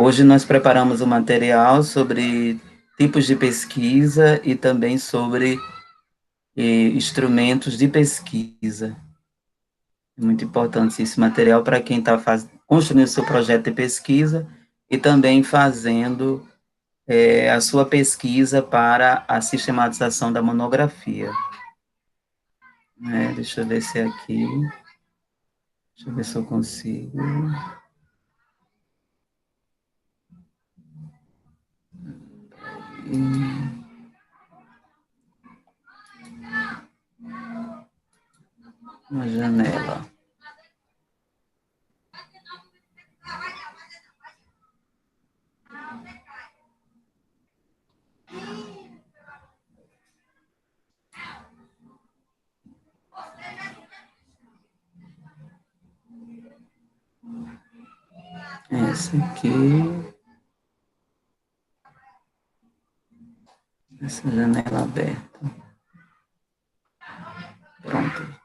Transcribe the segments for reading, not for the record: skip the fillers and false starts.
Hoje nós preparamos um material sobre tipos de pesquisa e também sobre instrumentos de pesquisa. É muito importante esse material para quem está construindo seu projeto de pesquisa e também fazendo a sua pesquisa para a sistematização da monografia. Deixa eu ver se é aqui. Deixa eu ver se eu consigo. Uma janela. Essa aqui. Essa janela aberta. Pronto.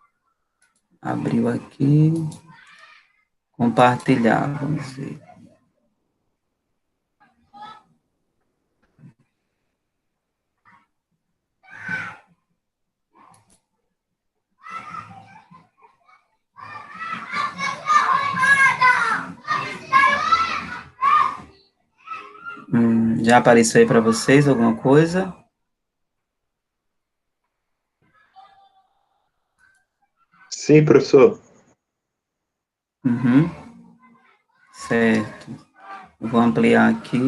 Abriu aqui. Compartilhar, vamos ver. Já apareceu aí para vocês alguma coisa? Sim, professor. Certo. Vou ampliar aqui.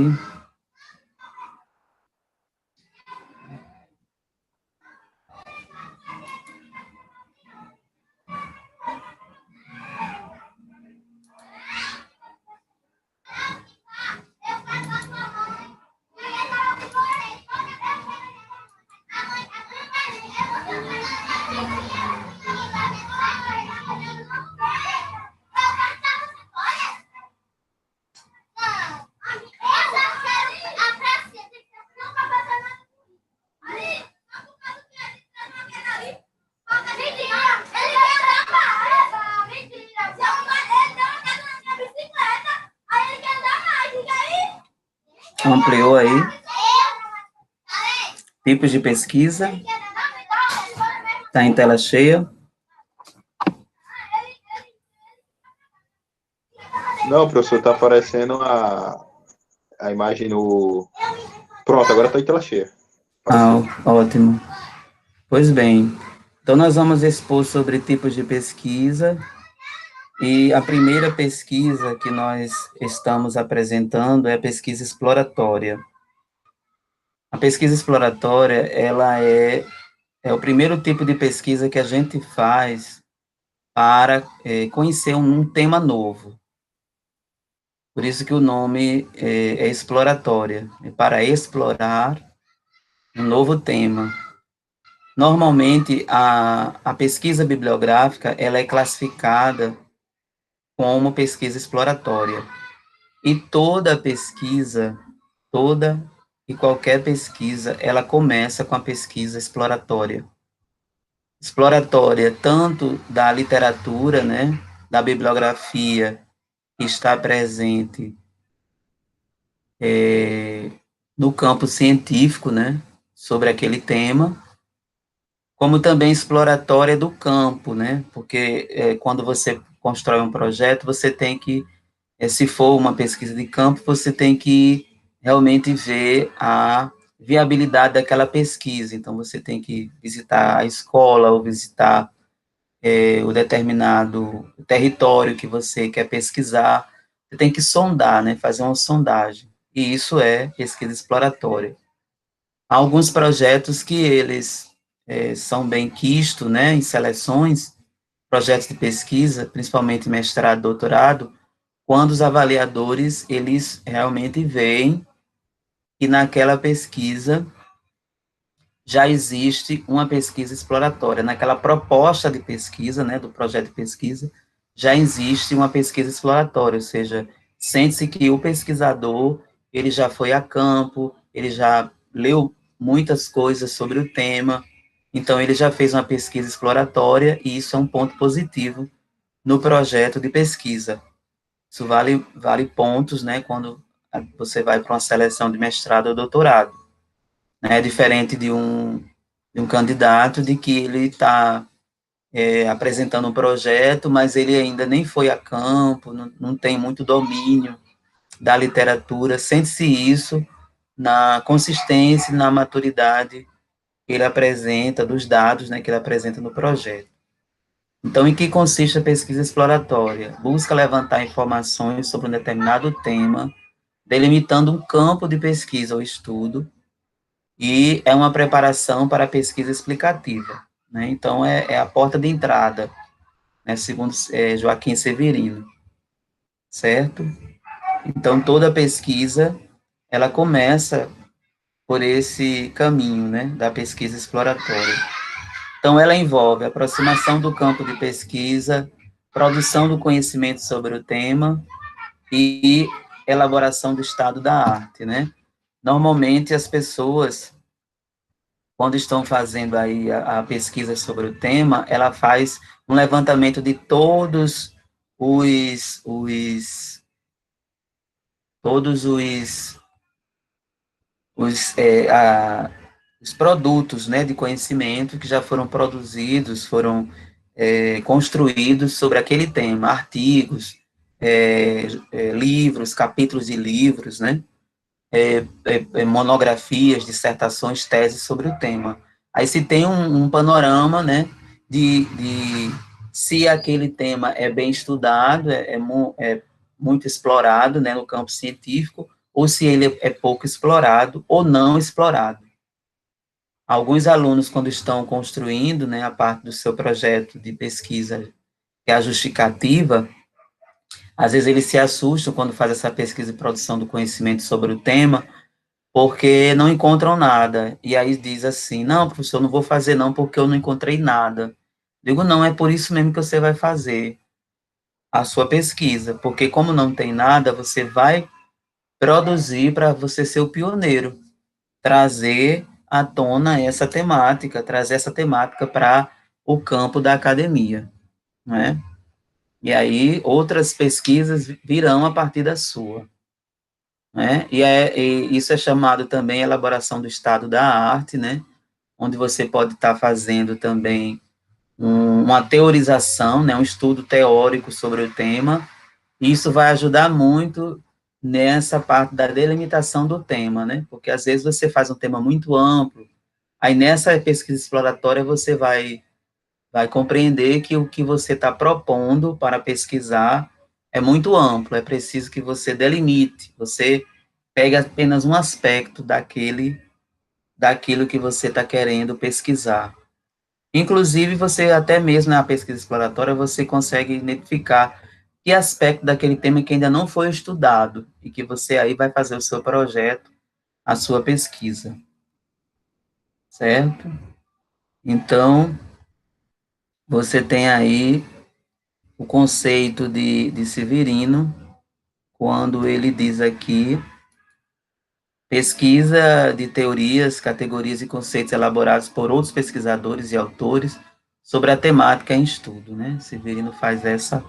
Ampliou aí. Tipos de pesquisa. Está em tela cheia. Não, professor, está aparecendo a imagem no... Pronto, agora está em tela cheia. Ótimo. Pois bem, então nós vamos expor sobre tipos de pesquisa, e a primeira pesquisa que nós estamos apresentando é a pesquisa exploratória. A pesquisa exploratória, ela é o primeiro tipo de pesquisa que a gente faz para conhecer um tema novo. Por isso que o nome é exploratória, é para explorar um novo tema. Normalmente, a pesquisa bibliográfica, ela é classificada como pesquisa exploratória. E toda pesquisa, toda e qualquer pesquisa, ela começa com a pesquisa exploratória. Exploratória tanto da literatura, né, da bibliografia que está presente no campo científico, né, sobre aquele tema, como também exploratória do campo, né, porque quando você constrói um projeto, você tem que, se for uma pesquisa de campo, você tem que realmente ver a viabilidade daquela pesquisa, então você tem que visitar a escola ou visitar o determinado território que você quer pesquisar, você tem que sondar, né, fazer uma sondagem, e isso é pesquisa exploratória. Há alguns projetos que eles são bem quistos, né, em seleções, projetos de pesquisa, principalmente mestrado, doutorado, quando os avaliadores, eles realmente veem que naquela pesquisa já existe uma pesquisa exploratória, naquela proposta de pesquisa, né, do projeto de pesquisa, já existe uma pesquisa exploratória, ou seja, sente-se que o pesquisador, ele já foi a campo, ele já leu muitas coisas sobre o tema, então ele já fez uma pesquisa exploratória, e isso é um ponto positivo no projeto de pesquisa. Isso vale pontos, né, quando você vai para uma seleção de mestrado ou doutorado. Né? É diferente de um candidato de que ele está apresentando um projeto, mas ele ainda nem foi a campo, não tem muito domínio da literatura, sente-se isso na consistência, na maturidade que ele apresenta, dos dados, né, que ele apresenta no projeto. Então, em que consiste a pesquisa exploratória? Busca levantar informações sobre um determinado tema, delimitando um campo de pesquisa ou estudo, e é uma preparação para a pesquisa explicativa. Né? Então, é a porta de entrada, né, segundo Joaquim Severino, certo? Então, toda pesquisa, ela começa por esse caminho, né, da pesquisa exploratória. Então, ela envolve a aproximação do campo de pesquisa, produção do conhecimento sobre o tema e elaboração do estado da arte, né? Normalmente, as pessoas, quando estão fazendo aí a pesquisa sobre o tema, ela faz um levantamento de todos todos os, é, a, os produtos, né, de conhecimento que já foram produzidos, foram construídos sobre aquele tema, artigos, livros, capítulos de livros, né, monografias, dissertações, teses sobre o tema. Aí se tem um panorama, né, de se aquele tema é bem estudado, é muito explorado, né, no campo científico, ou se ele é pouco explorado ou não explorado. Alguns alunos, quando estão construindo, né, a parte do seu projeto de pesquisa, que é a justificativa, às vezes eles se assustam quando fazem essa pesquisa e produção do conhecimento sobre o tema, porque não encontram nada. E aí diz assim, não, professor, não vou fazer não, porque eu não encontrei nada. Digo, não, é por isso mesmo que você vai fazer a sua pesquisa, porque como não tem nada, você vai produzir para você ser o pioneiro, trazer à tona essa temática, trazer essa temática para o campo da academia, né? E aí outras pesquisas virão a partir da sua, né? E isso é chamado também elaboração do estado da arte, né? Onde você pode estar fazendo também uma teorização, né? Um estudo teórico sobre o tema. Isso vai ajudar muito nessa parte da delimitação do tema, né? Porque às vezes você faz um tema muito amplo, aí nessa pesquisa exploratória você vai compreender que o que você está propondo para pesquisar é muito amplo, é preciso que você delimite, você pegue apenas um aspecto daquilo que você está querendo pesquisar. Inclusive, você até mesmo na pesquisa exploratória, você consegue identificar que aspecto daquele tema que ainda não foi estudado, e que você aí vai fazer o seu projeto, a sua pesquisa, certo? Então, você tem aí o conceito de Severino, quando ele diz aqui, pesquisa de teorias, categorias e conceitos elaborados por outros pesquisadores e autores sobre a temática em estudo, né? Severino faz essa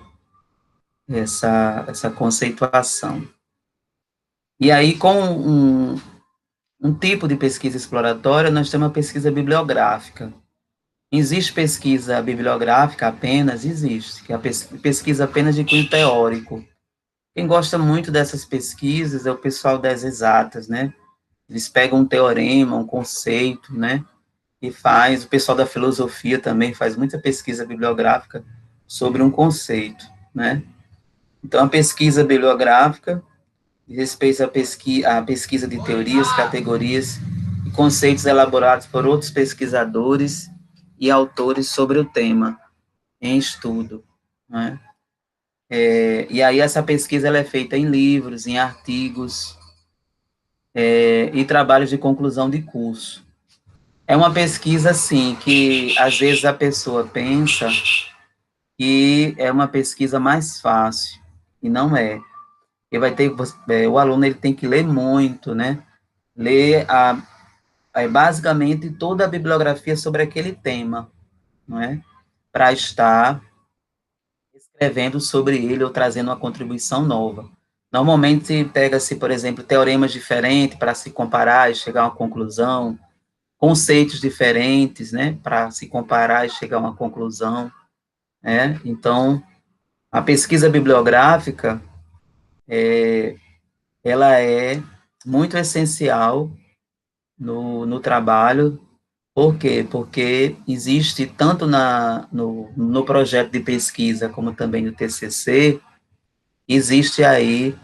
conceituação. E aí, com um tipo de pesquisa exploratória, nós temos a pesquisa bibliográfica. Existe pesquisa bibliográfica apenas? Existe, que é a pesquisa apenas de cunho teórico. Quem gosta muito dessas pesquisas é o pessoal das exatas, né? Eles pegam um teorema, um conceito, né? E faz, o pessoal da filosofia também faz muita pesquisa bibliográfica sobre um conceito, né? Então, a pesquisa bibliográfica diz respeito à pesquisa de teorias, categorias e conceitos elaborados por outros pesquisadores e autores sobre o tema em estudo, né? E aí essa pesquisa ela é feita em livros, em artigos e trabalhos de conclusão de curso. É uma pesquisa, assim, que às vezes a pessoa pensa que é uma pesquisa mais fácil, e não é. Ele vai ter, o aluno ele tem que ler muito, né? Ler basicamente toda a bibliografia sobre aquele tema, não é? Para estar escrevendo sobre ele ou trazendo uma contribuição nova. Normalmente pega-se, por exemplo, teoremas diferentes para se comparar e chegar a uma conclusão, conceitos diferentes, né, para se comparar e chegar a uma conclusão, né? Então, a pesquisa bibliográfica, ela é muito essencial no trabalho. Por quê? Porque existe tanto no projeto de pesquisa como também no TCC, existe aí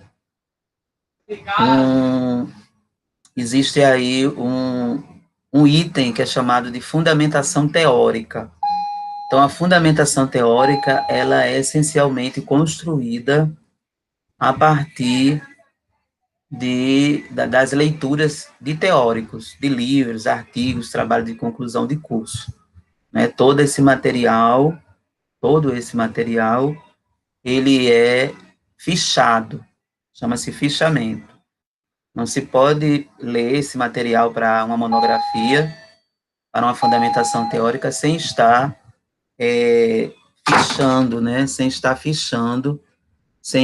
um, existe aí um item que é chamado de fundamentação teórica. Então, a fundamentação teórica, ela é essencialmente construída a partir das leituras de teóricos, de livros, artigos, trabalho de conclusão de curso, né? Todo esse material, ele é fichado, chama-se fichamento. Não se pode ler esse material para uma monografia, para uma fundamentação teórica, sem estar fichando, né? Sem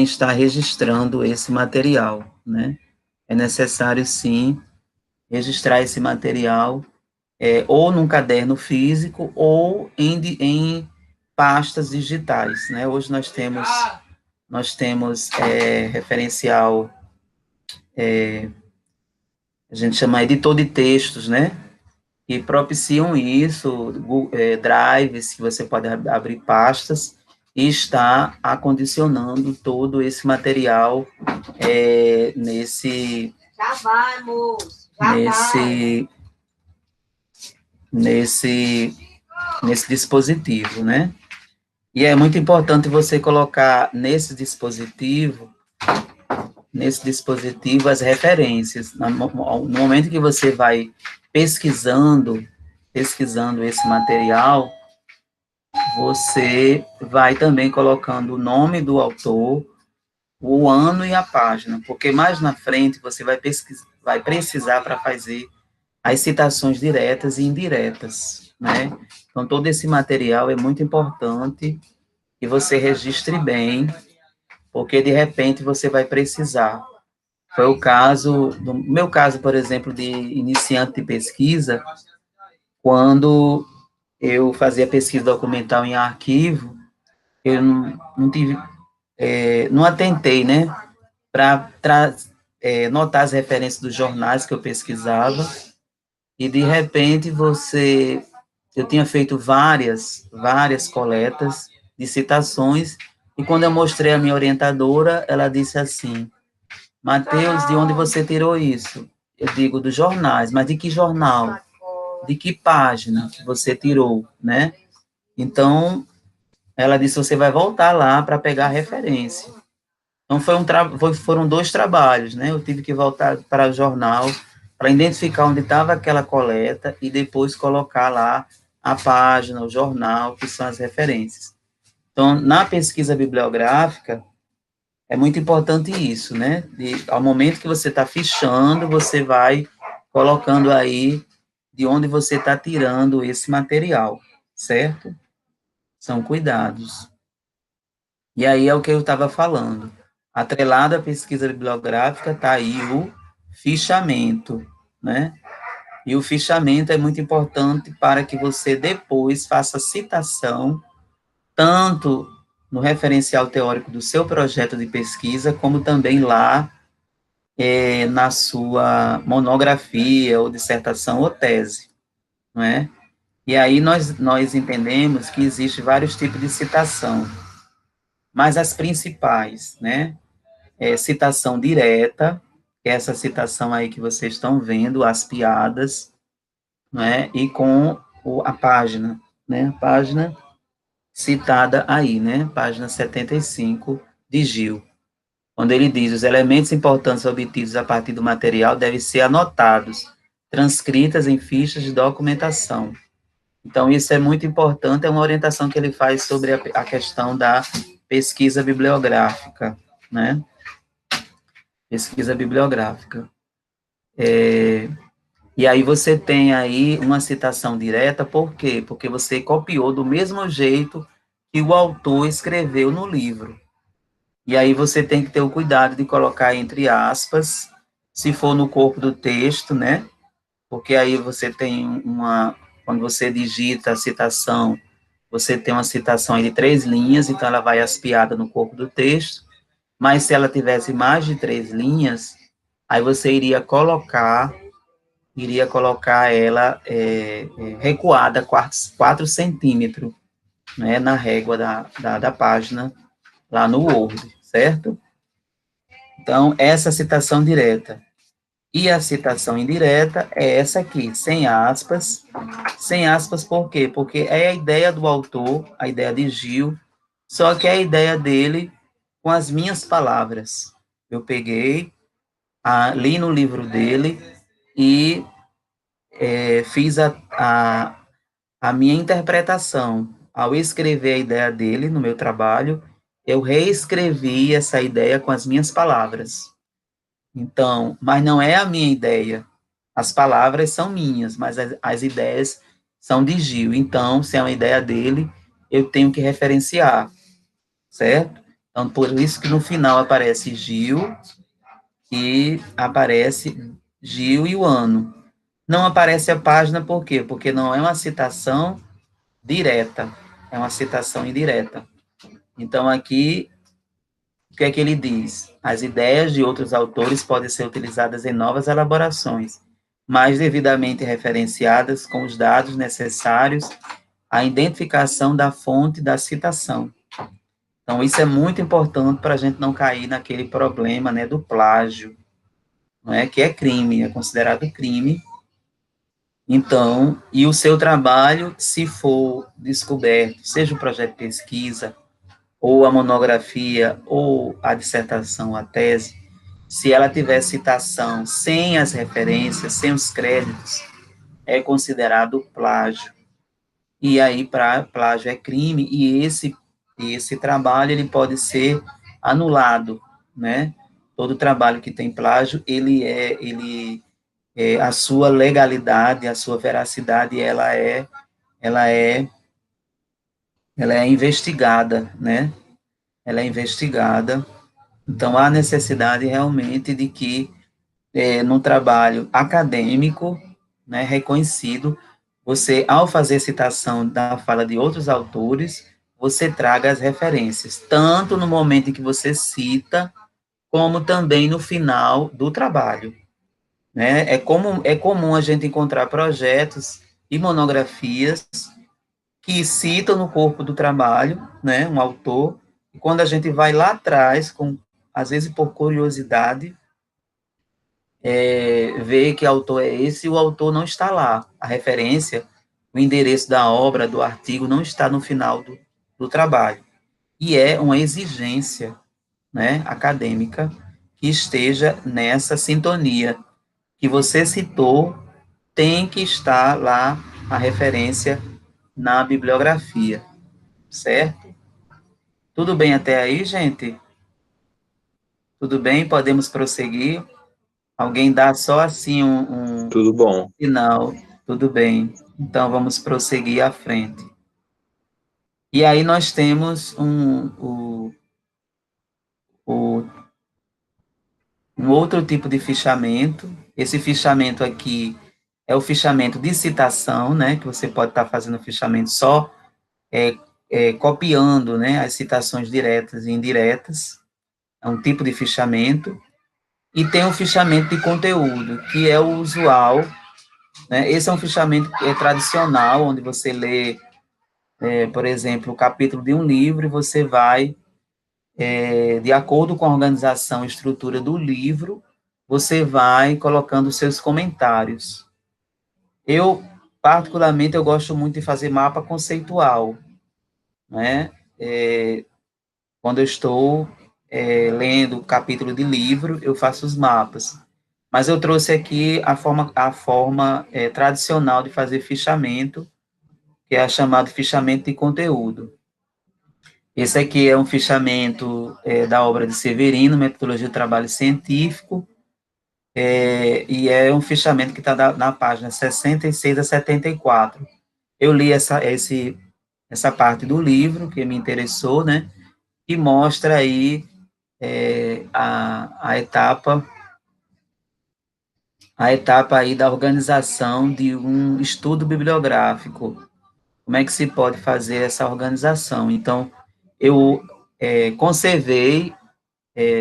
estar registrando esse material, né? É necessário, sim, registrar esse material ou num caderno físico ou em pastas digitais, né? Hoje nós temos referencial, a gente chama editor de textos, né? Que propiciam isso, drives, que você pode abrir pastas e está acondicionando todo esse material nesse já vai, moço, já nesse vai. nesse dispositivo, né? E é muito importante você colocar nesse dispositivo as referências. No momento que você vai pesquisando esse material, você vai também colocando o nome do autor, o ano e a página, porque mais na frente você vai precisar para fazer as citações diretas e indiretas, né? Então, todo esse material é muito importante que você registre bem, porque de repente você vai precisar. Foi o caso, no meu caso, por exemplo, de iniciante de pesquisa, quando eu fazia pesquisa documental em arquivo, eu não tive, não atentei, né, para notar as referências dos jornais que eu pesquisava, e de repente eu tinha feito várias coletas de citações, e quando eu mostrei à minha orientadora, ela disse assim: Mateus, de onde você tirou isso? Eu digo, dos jornais. Mas de que jornal? De que página você tirou, né? Então, ela disse, você vai voltar lá para pegar a referência. Então, foram 2 trabalhos, né? Eu tive que voltar para o jornal para identificar onde estava aquela coleta e depois colocar lá a página, o jornal, que são as referências. Então, na pesquisa bibliográfica, é muito importante isso, né? Ao momento que você está fichando, você vai colocando aí de onde você está tirando esse material, certo? São cuidados. E aí é o que eu estava falando. Atrelado à pesquisa bibliográfica está aí o fichamento, né? E o fichamento é muito importante para que você depois faça citação tanto no referencial teórico do seu projeto de pesquisa, como também lá na sua monografia ou dissertação ou tese, não é? E aí nós entendemos que existe vários tipos de citação, mas as principais, né? Citação direta, que é essa citação aí que vocês estão vendo, as piadas, né? E com a página, né? A página citada aí, né? Página 75 de Gil. Quando ele diz, os elementos importantes obtidos a partir do material devem ser anotados, transcritas em fichas de documentação. Então, isso é muito importante, é uma orientação que ele faz sobre a questão da pesquisa bibliográfica, né? Pesquisa bibliográfica. E aí você tem aí uma citação direta, por quê? Porque você copiou do mesmo jeito que o autor escreveu no livro. E aí você tem que ter o cuidado de colocar entre aspas, se for no corpo do texto, né? Porque aí você tem quando você digita a citação, você tem uma citação aí de 3 linhas, então ela vai espiada no corpo do texto, mas se ela tivesse mais de 3 linhas, aí você iria colocar ela recuada 4 centímetros, né, na régua da página, lá no Word, certo? Então, essa citação direta. E a citação indireta é essa aqui, sem aspas. Sem aspas por quê? Porque é a ideia do autor, a ideia de Gil, só que é a ideia dele com as minhas palavras. Eu peguei, li no livro dele e fiz a minha interpretação. Ao escrever a ideia dele no meu trabalho, eu reescrevi essa ideia com as minhas palavras. Então, mas não é a minha ideia. As palavras são minhas, mas as ideias são de Gil. Então, se é uma ideia dele, eu tenho que referenciar, certo? Então, por isso que no final aparece Gil e aparece Gil e o ano. Não aparece a página, por quê? Porque não é uma citação direta, é uma citação indireta. Então, aqui, o que é que ele diz? As ideias de outros autores podem ser utilizadas em novas elaborações, mas devidamente referenciadas com os dados necessários à identificação da fonte da citação. Então, isso é muito importante para a gente não cair naquele problema, né, do plágio, não é? Que é crime, é considerado crime. Então, e o seu trabalho, se for descoberto, seja o projeto de pesquisa, ou a monografia, ou a dissertação, a tese, se ela tiver citação sem as referências, sem os créditos, é considerado plágio. E aí, plágio é crime, e esse trabalho, ele pode ser anulado, né? Todo trabalho que tem plágio, a sua legalidade, a sua veracidade, ela é, ela é investigada, né? Ela é investigada. Então, há necessidade realmente de que, no trabalho acadêmico, né, reconhecido, você, ao fazer citação da fala de outros autores, você traga as referências, tanto no momento em que você cita, como também no final do trabalho. Né? É comum a gente encontrar projetos e monografias que citam no corpo do trabalho, né, um autor, e quando a gente vai lá atrás, às vezes por curiosidade, ver que autor é esse e o autor não está lá. A referência, o endereço da obra, do artigo, não está no final do trabalho. E é uma exigência, né, acadêmica que esteja nessa sintonia que você citou, tem que estar lá a referência na bibliografia, certo? Tudo bem até aí, gente? Tudo bem? Podemos prosseguir? Alguém dá só assim um Tudo bom. sinal. Tudo bem. Então, vamos prosseguir à frente. E aí nós temos um outro tipo de fichamento. Esse fichamento aqui é o fichamento de citação, né? Que você pode estar fazendo o fichamento só copiando, né? As citações diretas e indiretas. É um tipo de fichamento. E tem o fichamento de conteúdo, que é o usual, né? Esse é um fichamento tradicional, onde você lê, por exemplo, o capítulo de um livro e você vai, de acordo com a organização e estrutura do livro, você vai colocando seus comentários. Eu, particularmente, eu gosto muito de fazer mapa conceitual, né? Quando eu estou lendo o capítulo de livro, eu faço os mapas. Mas eu trouxe aqui a forma tradicional de fazer fichamento, que é a chamada fichamento de conteúdo. Esse aqui é um fichamento da obra de Severino, Metodologia do Trabalho Científico, e é um fichamento que está na página 66 a 74. Eu li essa parte do livro, que me interessou, né, e mostra aí a etapa aí da organização de um estudo bibliográfico. Como é que se pode fazer essa organização? Então, eu conservei,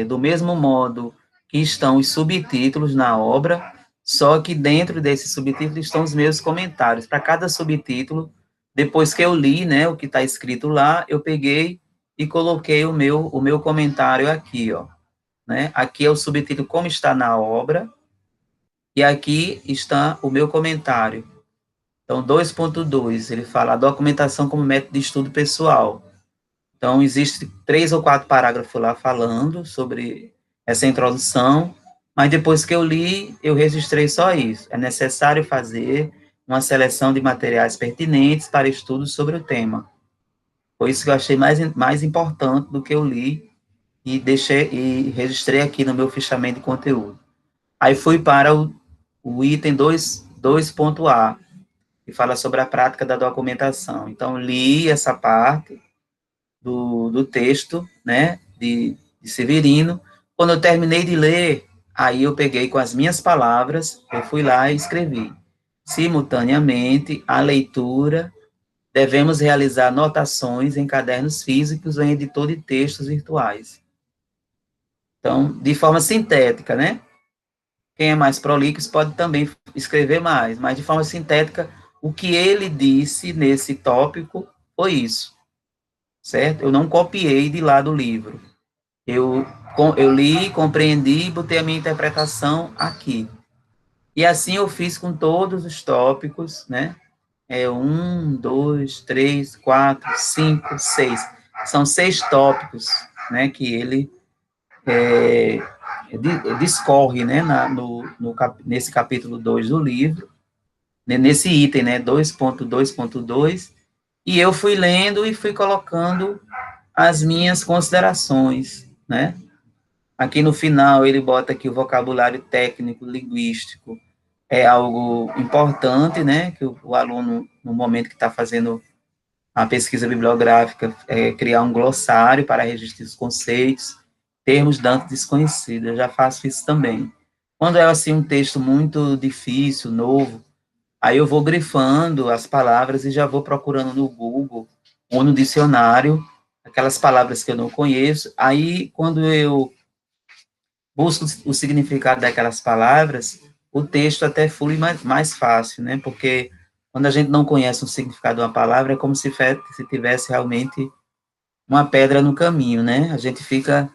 do mesmo modo que estão os subtítulos na obra, só que dentro desses subtítulos estão os meus comentários. Para cada subtítulo, depois que eu li, né, o que está escrito lá, eu peguei e coloquei o meu comentário aqui, ó, né? Aqui é o subtítulo como está na obra, e aqui está o meu comentário. Então, 2.2, ele fala a documentação como método de estudo pessoal. Então, existe 3 ou 4 parágrafos lá falando sobre essa introdução, mas depois que eu li, eu registrei só isso. É necessário fazer uma seleção de materiais pertinentes para estudos sobre o tema. Foi isso que eu achei mais importante do que eu li e registrei aqui no meu fichamento de conteúdo. Aí fui para o item 2.A, que fala sobre a prática da documentação. Então, li essa parte do texto, né, de Severino. Quando eu terminei de ler, aí eu peguei com as minhas palavras, eu fui lá e escrevi. Simultaneamente, a leitura, devemos realizar anotações em cadernos físicos ou em editor de textos virtuais. Então, de forma sintética, né? Quem é mais prolixo pode também escrever mais, mas de forma sintética, o que ele disse nesse tópico foi isso, certo? Eu não copiei de lá do livro. Eu li, compreendi, botei a minha interpretação aqui. E assim eu fiz com todos os tópicos, né? 1, 2, 3, 4, 5, 6. São 6 tópicos, né? Que ele discorre, né? Nesse capítulo 2 do livro, nesse item, né? 2.2.2. E eu fui lendo e fui colocando as minhas considerações, né? Aqui no final ele bota que o vocabulário técnico, linguístico é algo importante, né? Que o aluno, no momento que está fazendo a pesquisa bibliográfica, criar um glossário para registrar os conceitos, termos dantes desconhecidos. Eu já faço isso também. Quando é assim um texto muito difícil, novo, aí eu vou grifando as palavras e já vou procurando no Google ou no dicionário aquelas palavras que eu não conheço. Aí, quando eu busco o significado daquelas palavras, o texto até flui mais fácil, né? Porque quando a gente não conhece o significado de uma palavra, é como se tivesse realmente uma pedra no caminho, né? A gente fica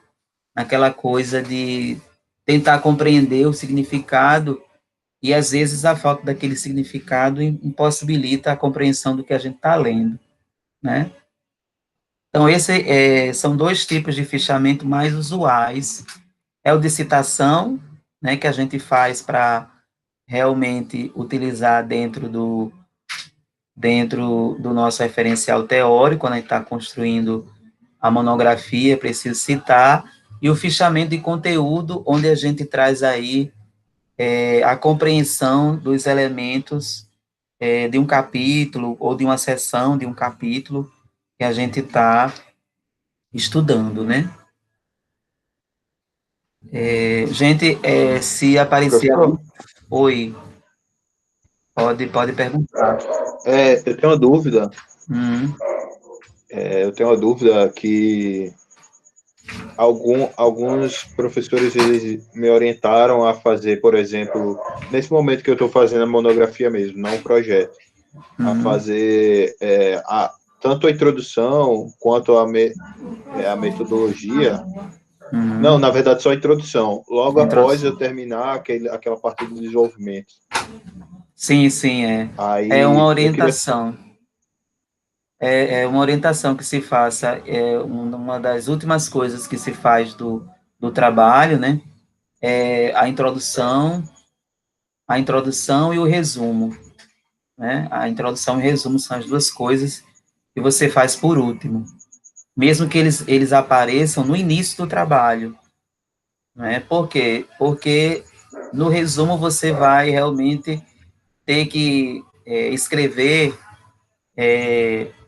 naquela coisa de tentar compreender o significado e, às vezes, a falta daquele significado impossibilita a compreensão do que a gente está lendo, né? Então, são 2 tipos de fichamento mais usuais. É o de citação, né, que a gente faz para realmente utilizar dentro do nosso referencial teórico, quando a gente está construindo a monografia, é preciso citar, e o fichamento de conteúdo, onde a gente traz aí a compreensão dos elementos de um capítulo, ou de uma seção de um capítulo que a gente está estudando, né? Gente, se aparecer algum... Professor, Oi, pode perguntar. eu tenho uma dúvida. Hum, Eu tenho uma dúvida que alguns professores eles me orientaram a fazer, por exemplo, nesse momento que eu estou fazendo a monografia mesmo, não um projeto, a fazer tanto a introdução quanto a metodologia. Não, na verdade, só a introdução. Logo após eu introdução. terminar aquela parte do desenvolvimento. Sim, sim, é. É uma Aí eu queria. orientação. É uma orientação que se faça. É uma das últimas coisas que se faz do trabalho, né? É a introdução e o resumo, né? A introdução e o resumo são as 2 coisas que você faz por último, mesmo que eles apareçam no início do trabalho, né? Por quê? Porque no resumo você vai realmente ter que escrever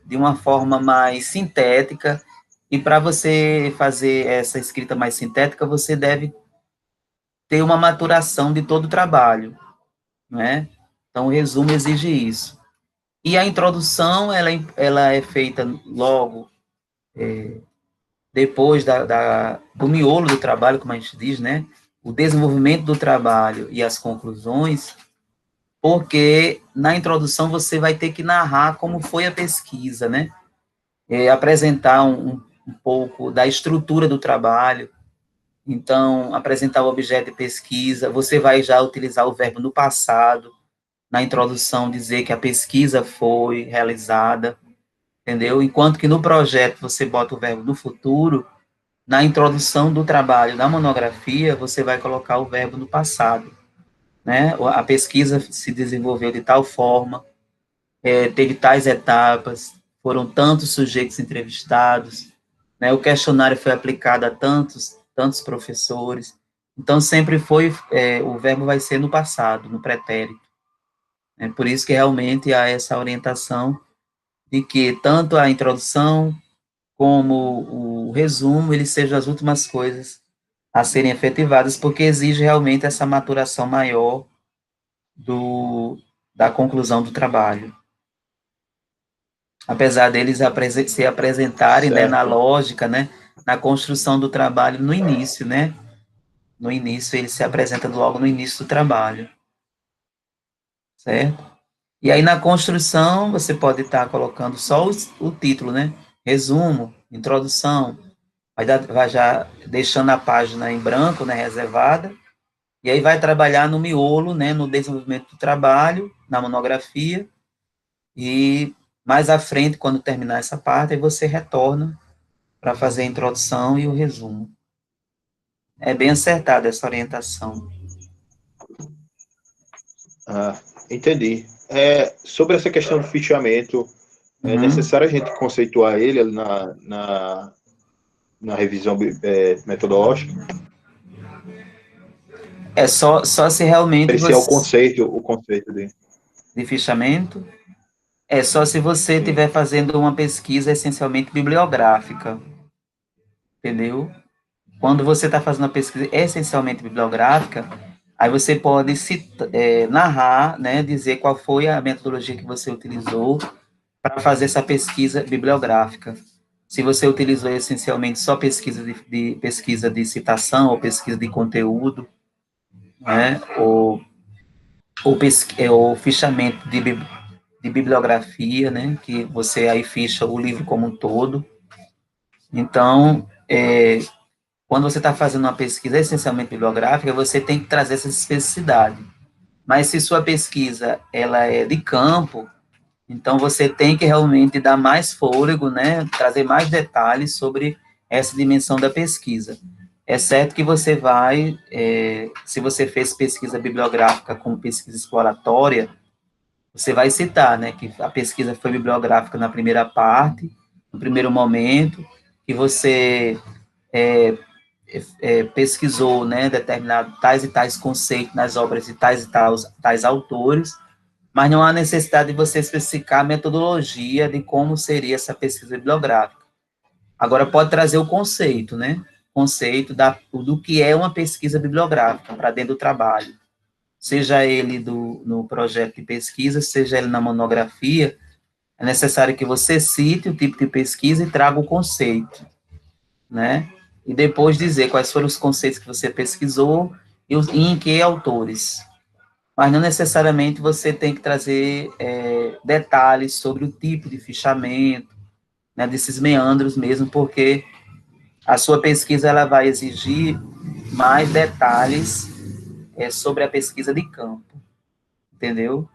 de uma forma mais sintética E para você fazer essa escrita mais sintética, você deve ter uma maturação de todo o trabalho, né? Então, o resumo exige isso. E a introdução, ela é feita logo depois do miolo do trabalho, como a gente diz, né? O desenvolvimento do trabalho e as conclusões, porque na introdução você vai ter que narrar como foi a pesquisa, né? Apresentar um pouco da estrutura do trabalho, então, apresentar o objeto de pesquisa, você vai já utilizar o verbo no passado, na introdução dizer que a pesquisa foi realizada, entendeu? Enquanto que no projeto você bota o verbo no futuro, na introdução do trabalho, da monografia, você vai colocar o verbo no passado, né? A pesquisa se desenvolveu de tal forma, teve tais etapas, foram tantos sujeitos entrevistados, né? O questionário foi aplicado a tantos professores, então sempre foi, o verbo vai ser no passado, no pretérito. É por isso que realmente há essa orientação de que tanto a introdução como o resumo, eles sejam as últimas coisas a serem efetivadas, porque exige realmente essa maturação maior da conclusão do trabalho. Apesar deles se apresentarem, né, na Certo. lógica, né, na construção do trabalho no início, né? No início, ele se apresenta logo no início do trabalho, certo? E aí, na construção, você pode estar colocando só o título, né? Resumo, introdução, vai já deixando a página em branco, né, reservada, e aí vai trabalhar no miolo, né, no desenvolvimento do trabalho, na monografia, e mais à frente, quando terminar essa parte, aí você retorna para fazer a introdução e o resumo. É bem acertada essa orientação. Ah, entendi. Sobre essa questão do fichamento, é Uhum. necessário a gente conceituar ele na revisão metodológica? É só se realmente Esse é você, o conceito dele. de fichamento, é só se você Sim. estiver fazendo uma pesquisa essencialmente bibliográfica, entendeu? Quando você está fazendo uma pesquisa essencialmente bibliográfica, aí você pode narrar, né, dizer qual foi a metodologia que você utilizou para fazer essa pesquisa bibliográfica. Se você utilizou essencialmente só pesquisa de citação ou pesquisa de conteúdo, né, ou fichamento de bibliografia, né, que você aí ficha o livro como um todo. Então, quando você está fazendo uma pesquisa essencialmente bibliográfica, você tem que trazer essa especificidade. Mas se sua pesquisa ela é de campo, então você tem que realmente dar mais fôlego, né, trazer mais detalhes sobre essa dimensão da pesquisa. É certo que você vai, se você fez pesquisa bibliográfica com pesquisa exploratória, você vai citar, né, que a pesquisa foi bibliográfica na primeira parte, no primeiro momento, que você é, pesquisou, né, determinado tais e tais conceitos nas obras de tais e tais autores, mas não há necessidade de você especificar a metodologia de como seria essa pesquisa bibliográfica. Agora, pode trazer o conceito, né, conceito do que é uma pesquisa bibliográfica para dentro do trabalho, seja ele no projeto de pesquisa, seja ele na monografia, é necessário que você cite o tipo de pesquisa e traga o conceito, né? E depois dizer quais foram os conceitos que você pesquisou e em que autores. Mas não necessariamente você tem que trazer detalhes sobre o tipo de fichamento, né, desses meandros mesmo, porque a sua pesquisa ela vai exigir mais detalhes sobre a pesquisa de campo, entendeu?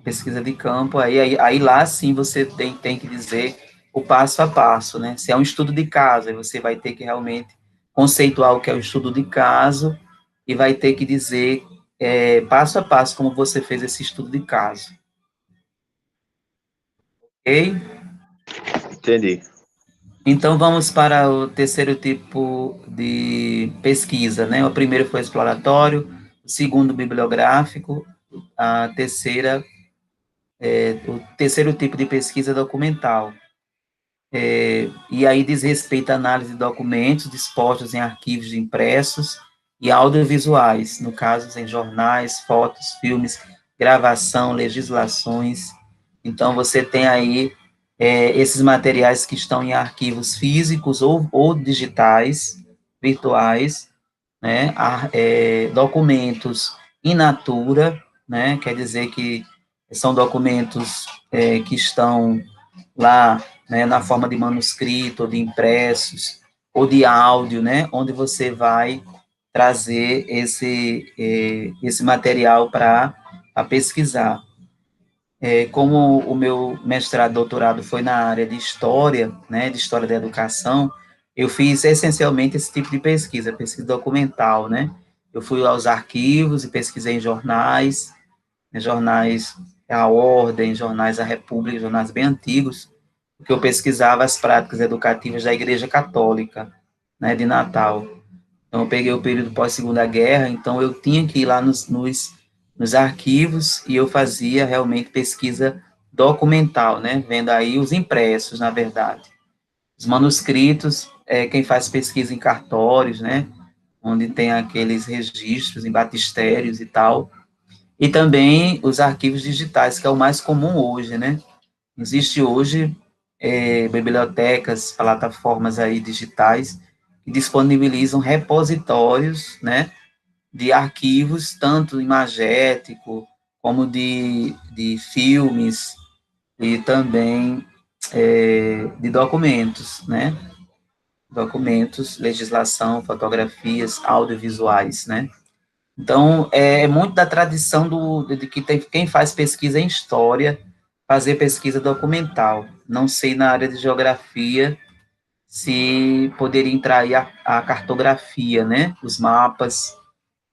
Pesquisa de campo, aí lá sim você tem que dizer o passo a passo, né? Se é um estudo de caso, aí você vai ter que realmente conceituar o que é o estudo de caso e vai ter que dizer passo a passo como você fez esse estudo de caso, ok? Entendi. Então vamos para o terceiro tipo de pesquisa, né? O primeiro foi exploratório, o segundo bibliográfico, a terceira o terceiro tipo de pesquisa documental. e aí diz respeito à análise de documentos dispostos em arquivos de impressos e audiovisuais, no caso, em jornais, fotos, filmes, gravação, legislações. Então, você tem aí esses materiais que estão em arquivos físicos ou digitais, virtuais, né, documentos in natura, né, quer dizer que são documentos que estão lá, né, na forma de manuscrito, ou de impressos, ou de áudio, né, onde você vai trazer esse material para pesquisar. Como o meu mestrado, doutorado foi na área de história, né, de história da educação, eu fiz essencialmente esse tipo de pesquisa, pesquisa documental, né, eu fui aos arquivos e pesquisei em jornais, jornais A Ordem, jornais A República, jornais bem antigos, porque eu pesquisava as práticas educativas da Igreja Católica, né, de Natal. Então, eu peguei o período pós-Segunda Guerra, então eu tinha que ir lá nos arquivos e eu fazia realmente pesquisa documental, né, vendo aí os impressos, na verdade. Os manuscritos, quem faz pesquisa em cartórios, né, onde tem aqueles registros em batistérios e tal, e também os arquivos digitais, que é o mais comum hoje, né? Existe hoje bibliotecas, plataformas aí digitais que disponibilizam repositórios, né, de arquivos, tanto imagético, como de filmes, e também de documentos, né? Documentos, legislação, fotografias, audiovisuais, né? Então, é muito da tradição de que quem faz pesquisa em história, fazer pesquisa documental. Não sei na área de geografia se poderia entrar aí a cartografia, né? Os mapas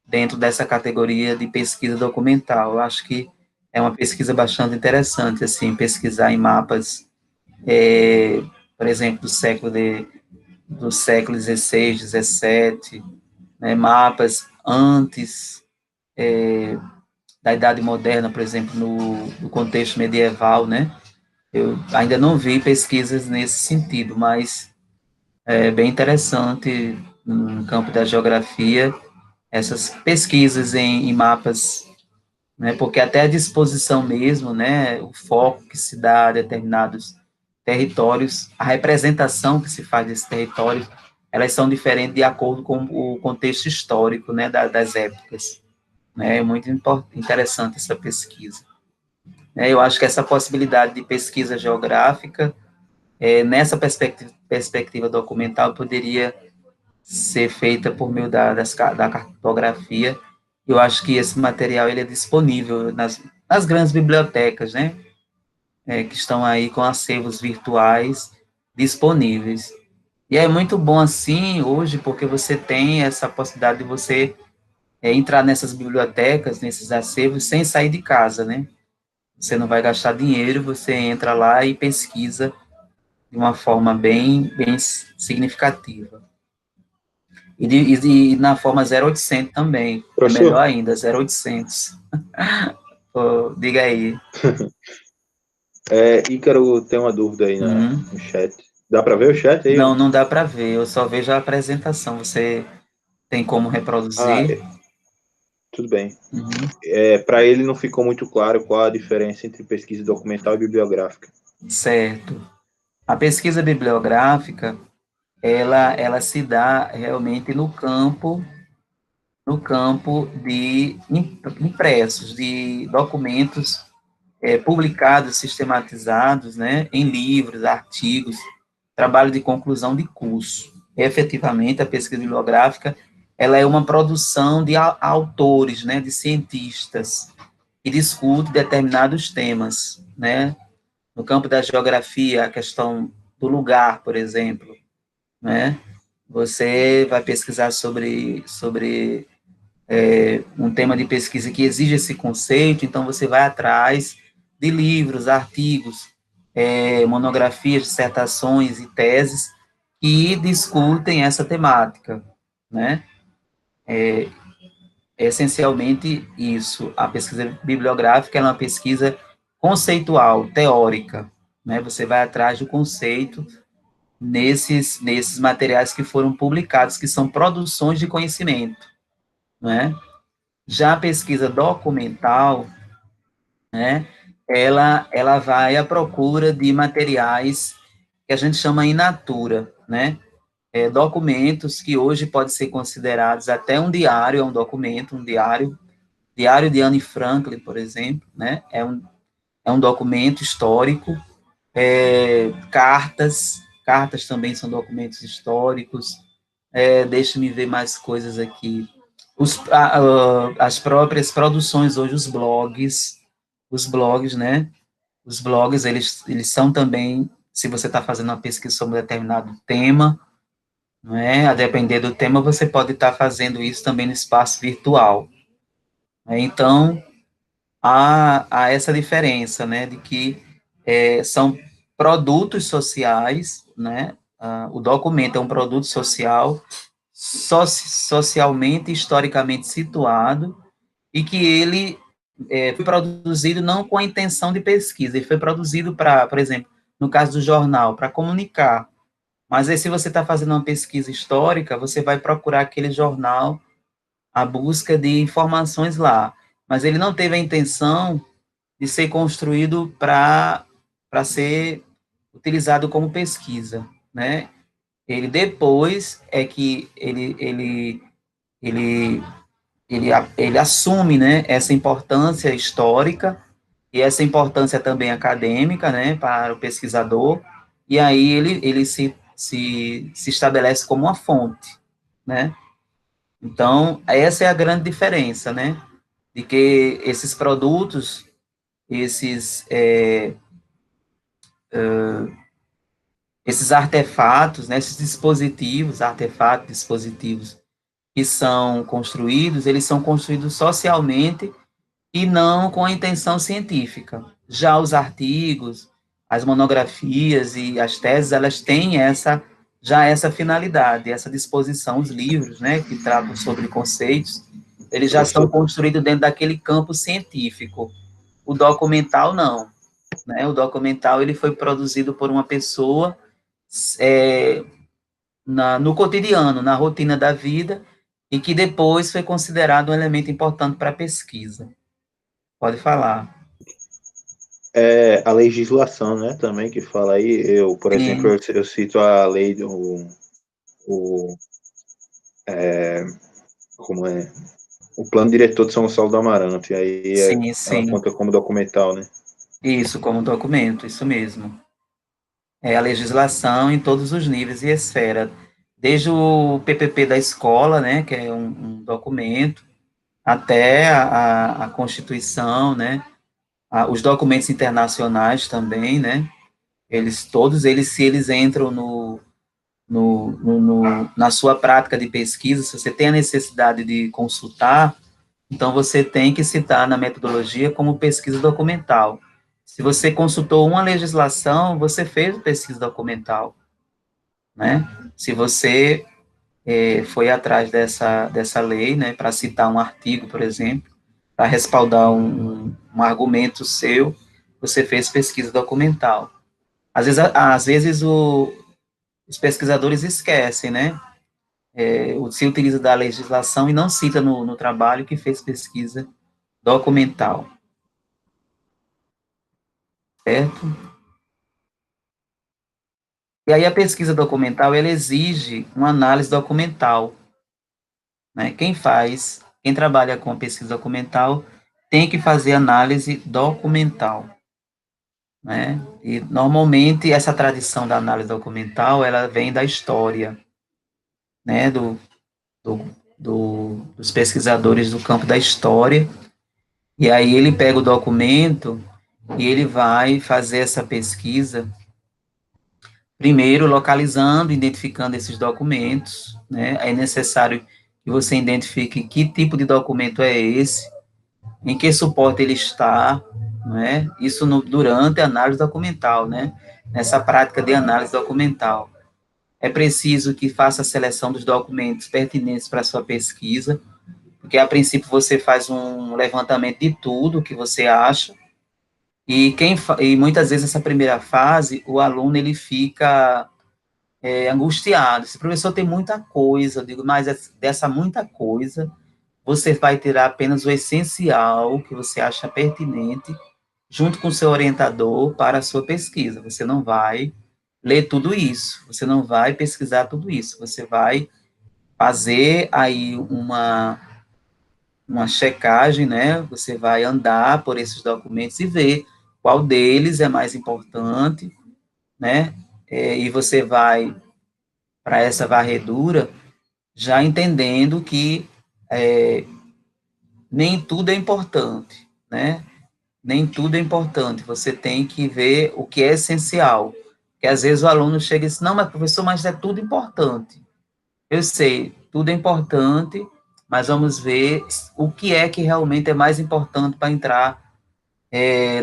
dentro dessa categoria de pesquisa documental. Eu acho que é uma pesquisa bastante interessante, assim, pesquisar em mapas, por exemplo, do século XVI, XVII, né? Mapas antes da Idade Moderna, por exemplo, no contexto medieval, né? Eu ainda não vi pesquisas nesse sentido, mas é bem interessante no campo da geografia essas pesquisas em mapas, né? Porque até a disposição mesmo, né? O foco que se dá a determinados territórios, a representação que se faz desses territórios, elas são diferentes de acordo com o contexto histórico, né? Das épocas. Né? É muito interessante essa pesquisa. Eu acho que essa possibilidade de pesquisa geográfica, nessa perspectiva documental, poderia ser feita por meio da cartografia. Eu acho que esse material ele é disponível nas grandes bibliotecas, né? Que estão aí com acervos virtuais disponíveis. E é muito bom assim hoje, porque você tem essa possibilidade de você entrar nessas bibliotecas, nesses acervos, sem sair de casa, né? Você não vai gastar dinheiro, você entra lá e pesquisa de uma forma bem significativa. E na forma 0800 também, é melhor Professor, ainda, 0800. Oh, diga aí. Ícaro tem uma dúvida aí Uhum. no chat. Dá para ver o chat aí? Não, não dá para ver, eu só vejo a apresentação. Você tem como Ah, reproduzir? tudo bem. Uhum. Para ele não ficou muito claro qual a diferença entre pesquisa documental e bibliográfica. Certo. A pesquisa bibliográfica, ela se dá realmente no campo de impressos, de documentos publicados, sistematizados, né, em livros, artigos, trabalho de conclusão de curso. Efetivamente, a pesquisa bibliográfica, ela é uma produção de autores, né, de cientistas, que discute determinados temas, né, no campo da geografia, a questão do lugar, por exemplo, né, você vai pesquisar sobre um tema de pesquisa que exige esse conceito, então você vai atrás de livros, artigos, monografias, dissertações e teses que discutem essa temática, né? Essencialmente isso. A pesquisa bibliográfica é uma pesquisa conceitual, teórica, né? Você vai atrás do conceito nesses materiais que foram publicados, que são produções de conhecimento, né? Já a pesquisa documental, né, ela vai à procura de materiais que a gente chama in natura, né? Documentos que hoje podem ser considerados até um diário, é um documento, um diário de Anne Franklin, por exemplo, né? É um documento histórico, cartas também são documentos históricos, deixa-me ver mais coisas aqui, as próprias produções hoje, os blogs, né? Os blogs, eles são também, se você está fazendo uma pesquisa sobre um determinado tema, não é? A depender do tema, você pode estar fazendo isso também no espaço virtual. Então, há essa diferença, né, de que são produtos sociais, né, o documento é um produto social, socialmente, historicamente situado, e que ele foi produzido não com a intenção de pesquisa, ele foi produzido para, por exemplo, no caso do jornal, para comunicar, mas aí se você está fazendo uma pesquisa histórica, você vai procurar aquele jornal, a busca de informações lá, mas ele não teve a intenção de ser construído para ser utilizado como pesquisa, né? Ele depois é que ele, ele assume, né, essa importância histórica e essa importância também acadêmica, né, para o pesquisador, e aí ele se estabelece como uma fonte, né? Então, essa é a grande diferença, né? De que esses produtos, esses artefatos, né, esses dispositivos, artefatos, dispositivos que são construídos, eles são construídos socialmente e não com a intenção científica. Já os artigos, as monografias e as teses, elas têm essa finalidade, essa disposição, os livros, né, que tratam sobre conceitos, eles já são Professor, construídos dentro daquele campo científico. O documental, não. Né? O documental, ele foi produzido por uma pessoa é, no cotidiano, na rotina da vida, e que depois foi considerado um elemento importante para a pesquisa. Pode falar. a legislação, né, também que fala aí, por exemplo, Sim, eu cito a lei do, o, como é, o plano diretor de São Gonçalo do Amarante, aí sim, ela sim. conta como documental, né? Isso, como documento, isso mesmo. É a legislação em todos os níveis e esfera, desde o PPP da escola, né, que é um documento, até a Constituição, né, os documentos internacionais também, né, todos eles, se eles entram na sua prática de pesquisa, se você tem a necessidade de consultar, então você tem que citar na metodologia como pesquisa documental. Se você consultou uma legislação, você fez pesquisa documental, né? Se você foi atrás dessa lei, né, para citar um artigo, por exemplo, para respaldar um argumento seu, você fez pesquisa documental. Às vezes os pesquisadores esquecem, né? Se utiliza da legislação e não cita no trabalho que fez pesquisa documental, certo? E aí a pesquisa documental, ela exige uma análise documental, né? Quem trabalha com pesquisa documental, tem que fazer análise documental, né? E normalmente essa tradição da análise documental, ela vem da história, né? Do, dos pesquisadores do campo da história, e aí ele pega o documento e ele vai fazer essa pesquisa, primeiro localizando, identificando esses documentos, né? É necessário que você identifique que tipo de documento é esse, em que suporte ele está, né? Isso durante a análise documental, né? Nessa prática de análise documental. É preciso que faça a seleção dos documentos pertinentes para a sua pesquisa, porque a princípio você faz um levantamento de tudo que você acha, e muitas vezes essa primeira fase, o aluno ele fica angustiado. Esse professor tem muita coisa, eu digo, mas dessa muita coisa, você vai tirar apenas o essencial que você acha pertinente, junto com o seu orientador, para a sua pesquisa. Você não vai ler tudo isso, você não vai pesquisar tudo isso, você vai fazer aí uma checagem, né? Você vai andar por esses documentos e ver qual deles é mais importante, né? E você vai para essa varredura já entendendo que nem tudo é importante, né? Nem tudo é importante. Você tem que ver o que é essencial. Porque às vezes o aluno chega e diz: não, mas professor, mas é tudo importante. Eu sei, tudo é importante, mas vamos ver o que é que realmente é mais importante para entrar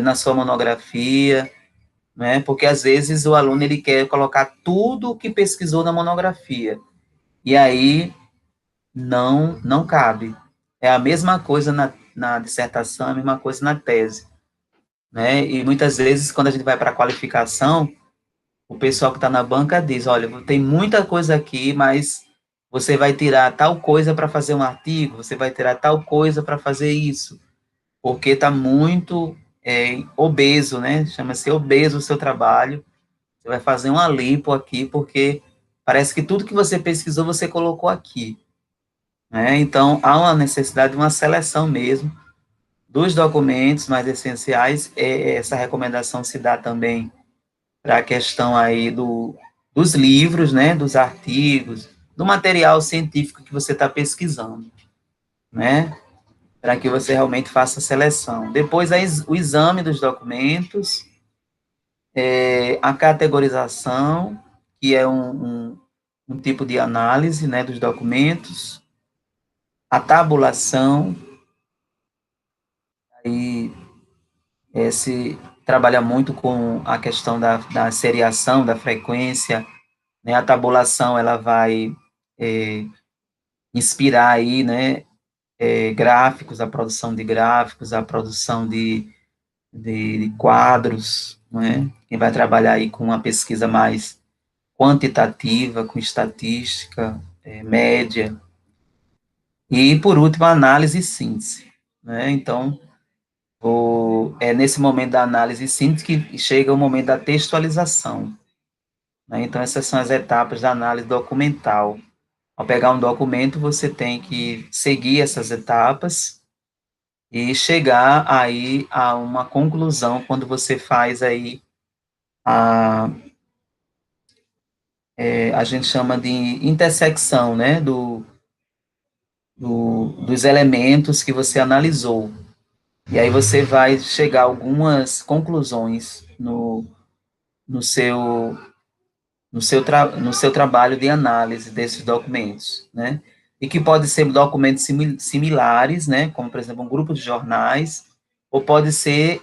na sua monografia, né? Porque às vezes o aluno ele quer colocar tudo o que pesquisou na monografia, e aí não cabe. É a mesma coisa na dissertação, a mesma coisa na tese, né? E muitas vezes, quando a gente vai para a qualificação, o pessoal que está na banca diz: olha, tem muita coisa aqui, mas você vai tirar tal coisa para fazer um artigo, você vai tirar tal coisa para fazer isso, porque está muito obeso, né? Chama-se obeso o seu trabalho. Você vai fazer uma limpo aqui, porque parece que tudo que você pesquisou, você colocou aqui, né? Então, há uma necessidade de uma seleção mesmo dos documentos mais essenciais. Essa recomendação se dá também para a questão aí dos livros, né, dos artigos, do material científico que você está pesquisando, né, para que você realmente faça a seleção. Depois, o exame dos documentos, a categorização, que é um tipo de análise, né, dos documentos, a tabulação, aí se trabalha muito com a questão da seriação, da frequência, né, a tabulação, ela vai inspirar aí, né, gráficos, a produção de gráficos, a produção de quadros, né, quem vai trabalhar aí com uma pesquisa mais quantitativa, com estatística, média, e, por último, a análise e síntese, né, então, é nesse momento da análise e síntese que chega o momento da textualização, né, então essas são as etapas da análise documental. Ao pegar um documento, você tem que seguir essas etapas e chegar aí a uma conclusão quando você faz aí a gente chama de intersecção, né, dos elementos que você analisou. E aí você vai chegar a algumas conclusões no seu, no seu trabalho de análise desses documentos, né? E que pode ser documentos similares, né? Como, por exemplo, um grupo de jornais, ou pode ser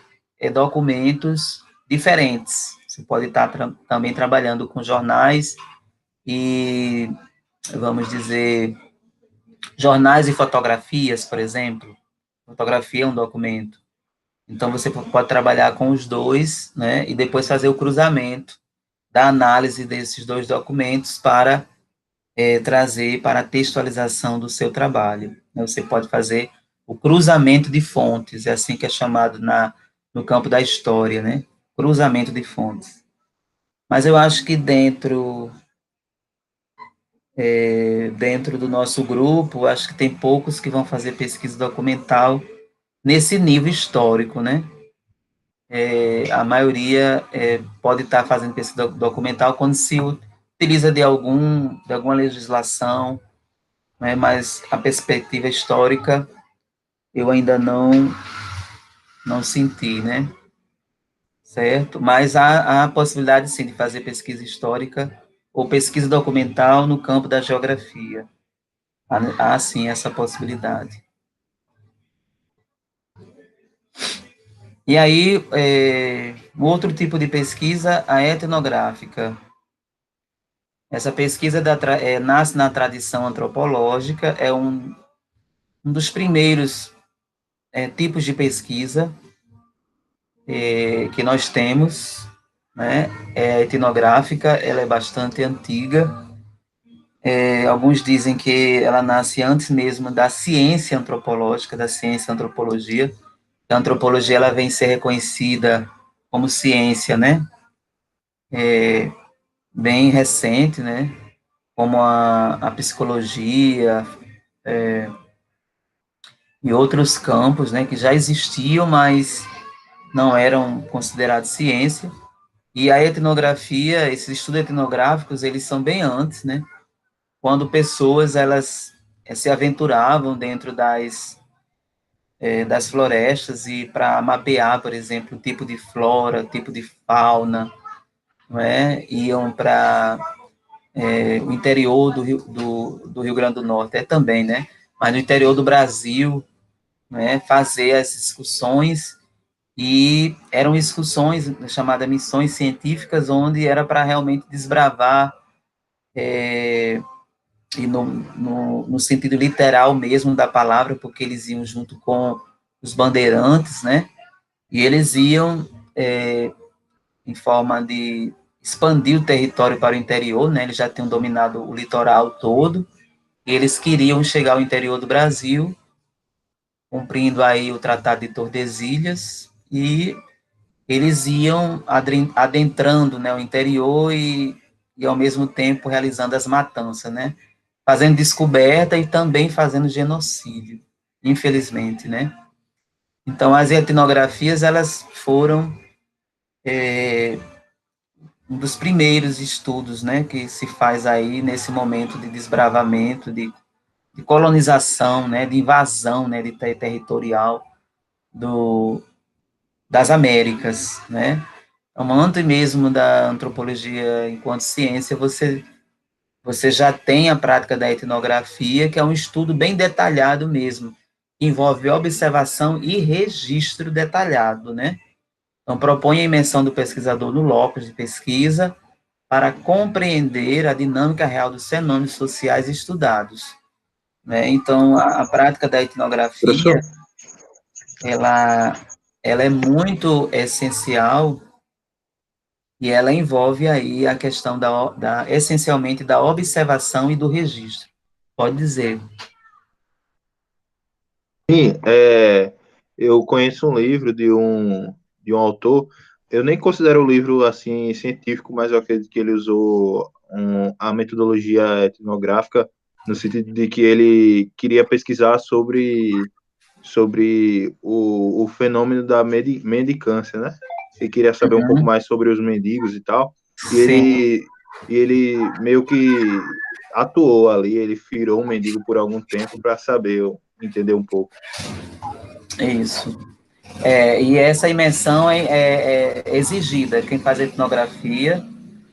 documentos diferentes. Você pode estar também trabalhando com jornais e, vamos dizer, jornais e fotografias, por exemplo. Fotografia é um documento. Então, você pode trabalhar com os dois, né? E depois fazer o cruzamento da análise desses dois documentos para trazer para a textualização do seu trabalho. Você pode fazer o cruzamento de fontes, é assim que é chamado no campo da história, né? Cruzamento de fontes. Mas eu acho que dentro do nosso grupo, acho que tem poucos que vão fazer pesquisa documental nesse nível histórico, né? A maioria pode estar fazendo pesquisa documental quando se utiliza de alguma legislação, né, mas a perspectiva histórica eu ainda não senti, né, certo? Mas há a possibilidade, sim, de fazer pesquisa histórica ou pesquisa documental no campo da geografia. Há sim, essa possibilidade. E aí, um outro tipo de pesquisa, a etnográfica. Essa pesquisa nasce na tradição antropológica, é um dos primeiros tipos de pesquisa que nós temos, né, etnográfica, ela é bastante antiga. Alguns dizem que ela nasce antes mesmo da ciência antropológica, da ciência antropologia. A antropologia ela vem ser reconhecida como ciência, né, bem recente, né, como a psicologia, e outros campos, né, que já existiam, mas não eram considerados ciência. E a etnografia, esses estudos etnográficos, eles são bem antes, né, quando pessoas, elas se aventuravam dentro das florestas e para mapear, por exemplo, o tipo de flora, o tipo de fauna, não é? Iam para o interior do Rio Grande do Norte, também, né? Mas no interior do Brasil, né? Fazer as excursões, e eram excursões chamadas missões científicas, onde era para realmente desbravar, e no sentido literal mesmo da palavra, porque eles iam junto com os bandeirantes, né? E eles iam em forma de expandir o território para o interior, né? Eles já tinham dominado o litoral todo, e eles queriam chegar ao interior do Brasil, cumprindo aí o Tratado de Tordesilhas, e eles iam adentrando, né, o interior e ao mesmo tempo realizando as matanças, né? Fazendo descoberta e também fazendo genocídio, infelizmente, né? Então, as etnografias, elas foram um dos primeiros estudos, né, que se faz aí nesse momento de desbravamento, de colonização, né, de invasão, né, de territorial das Américas, né? Então, antes mesmo da antropologia enquanto ciência, você já tem a prática da etnografia, que é um estudo bem detalhado mesmo, que envolve observação e registro detalhado, né? Então, propõe a imersão do pesquisador no locus de pesquisa para compreender a dinâmica real dos fenômenos sociais estudados, né? Então, a prática da etnografia, Professor, ela, ela é muito essencial, e ela envolve aí a questão essencialmente da observação e do registro. Pode dizer. sim, eu conheço um livro de um autor, eu nem considero o livro assim científico, mas eu acredito que ele usou a metodologia etnográfica no sentido de que ele queria pesquisar sobre o fenômeno da mendicância, né? Ele queria saber um pouco Uhum. mais sobre os mendigos e tal, e Sim, ele meio que atuou ali, ele virou um mendigo por algum tempo para saber, entender um pouco. é isso. E essa imersão é exigida. Quem faz etnografia,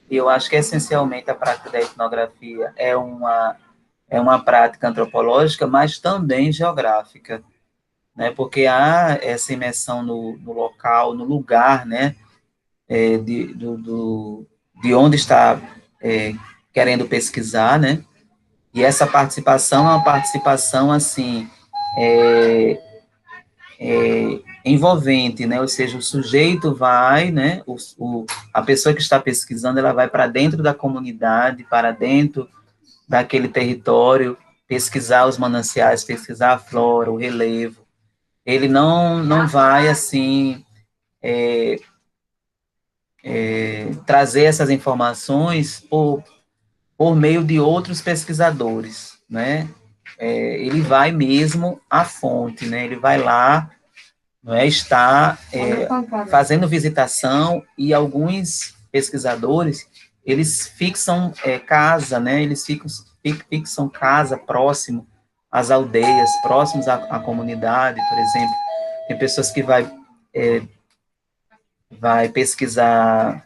e eu acho que essencialmente a prática da etnografia é uma prática antropológica, mas também geográfica, né? Porque há essa imersão no local, no lugar, né? De onde está querendo pesquisar, né? E essa participação é uma participação, assim, é, envolvente, né? Ou seja, o sujeito vai, né? A pessoa que está pesquisando, ela vai para dentro da comunidade, para dentro daquele território, pesquisar os mananciais, pesquisar a flora, o relevo. Ele não vai, assim, trazer essas informações por meio de outros pesquisadores, né? Ele vai mesmo à fonte, né? Ele vai lá, não é, está fazendo visitação, e alguns pesquisadores, eles fixam casa, né? Eles fixam casa próximo às aldeias, próximos à comunidade, por exemplo. Tem pessoas que vai pesquisar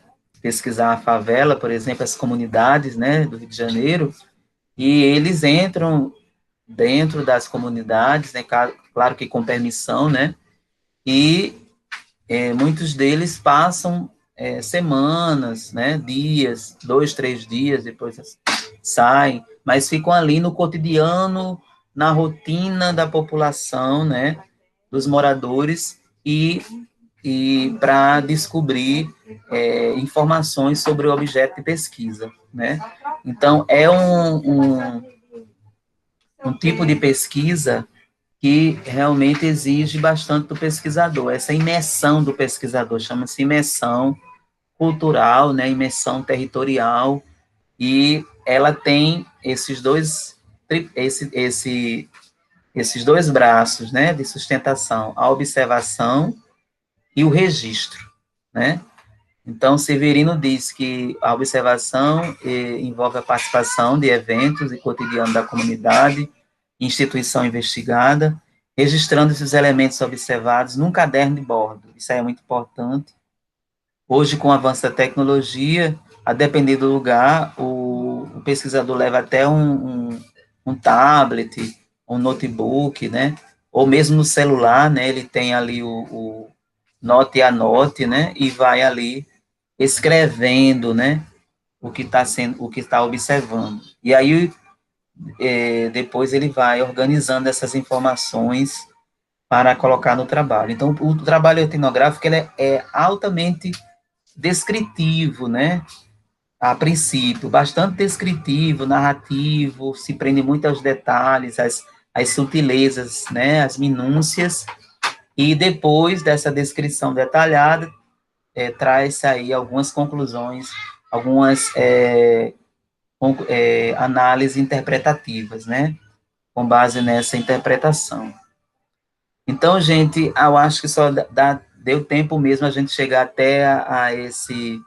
a favela, por exemplo, as comunidades, né, do Rio de Janeiro, e eles entram dentro das comunidades, né, claro que com permissão, né, e muitos deles passam semanas, né, dias, 2, 3 dias, depois saem, mas ficam ali no cotidiano, na rotina da população, né, dos moradores, e e para descobrir informações sobre o objeto de pesquisa, né? Então, é um tipo de pesquisa que realmente exige bastante do pesquisador, essa imersão do pesquisador, chama-se imersão cultural, né, imersão territorial, e ela tem esses dois braços, né, de sustentação, a observação e o registro, né? Então, Severino diz que a observação envolve a participação de eventos e cotidiano da comunidade, instituição investigada, registrando esses elementos observados num caderno de bordo. Isso aí é muito importante. Hoje, com o avanço da tecnologia, a depender do lugar, o pesquisador leva até um tablet, um notebook, né? Ou mesmo no celular, né? Ele tem ali o note e anote, né? E vai ali escrevendo, né? O que está observando. E aí, depois ele vai organizando essas informações para colocar no trabalho. Então, o trabalho etnográfico ele é altamente descritivo, né? A princípio, bastante descritivo, narrativo, se prende muito aos detalhes, às sutilezas, né? As minúcias, e depois dessa descrição detalhada, traz aí algumas conclusões, algumas análises interpretativas, né? Com base nessa interpretação. Então, gente, eu acho que só deu tempo mesmo a gente chegar até a esse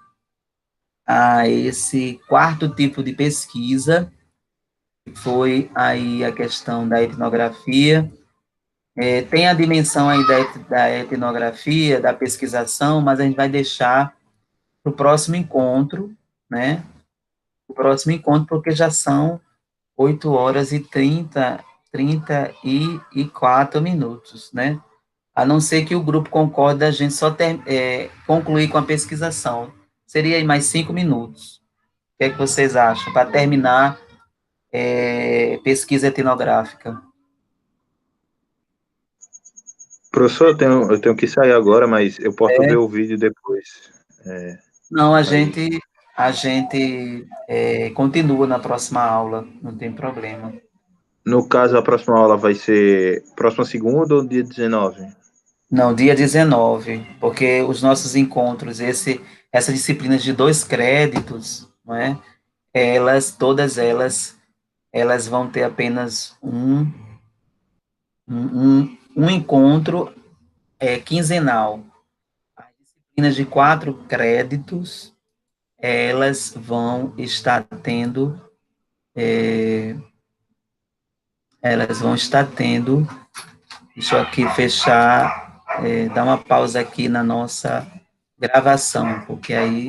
quarto tipo de pesquisa, que foi aí a questão da etnografia. Tem a dimensão aí da etnografia, da pesquisação, mas a gente vai deixar para o próximo encontro, né? O próximo encontro, porque já são 8 horas e 34 minutos, né? A não ser que o grupo concorde, a gente só concluir com a pesquisação. Seria aí mais 5 minutos. O que é que vocês acham? Para terminar pesquisa etnográfica. Professor, eu tenho que sair agora, mas eu posso ver o vídeo depois. Não, Aí, a gente continua na próxima aula, não tem problema. no caso, a próxima aula vai ser próxima segunda ou dia 19? Não, dia 19, porque os nossos encontros, essa disciplina de 2 créditos, não é? Todas elas vão ter apenas um encontro quinzenal. As disciplinas de 4 créditos, elas vão estar tendo, deixa eu aqui fechar, dar uma pausa aqui na nossa gravação, porque aí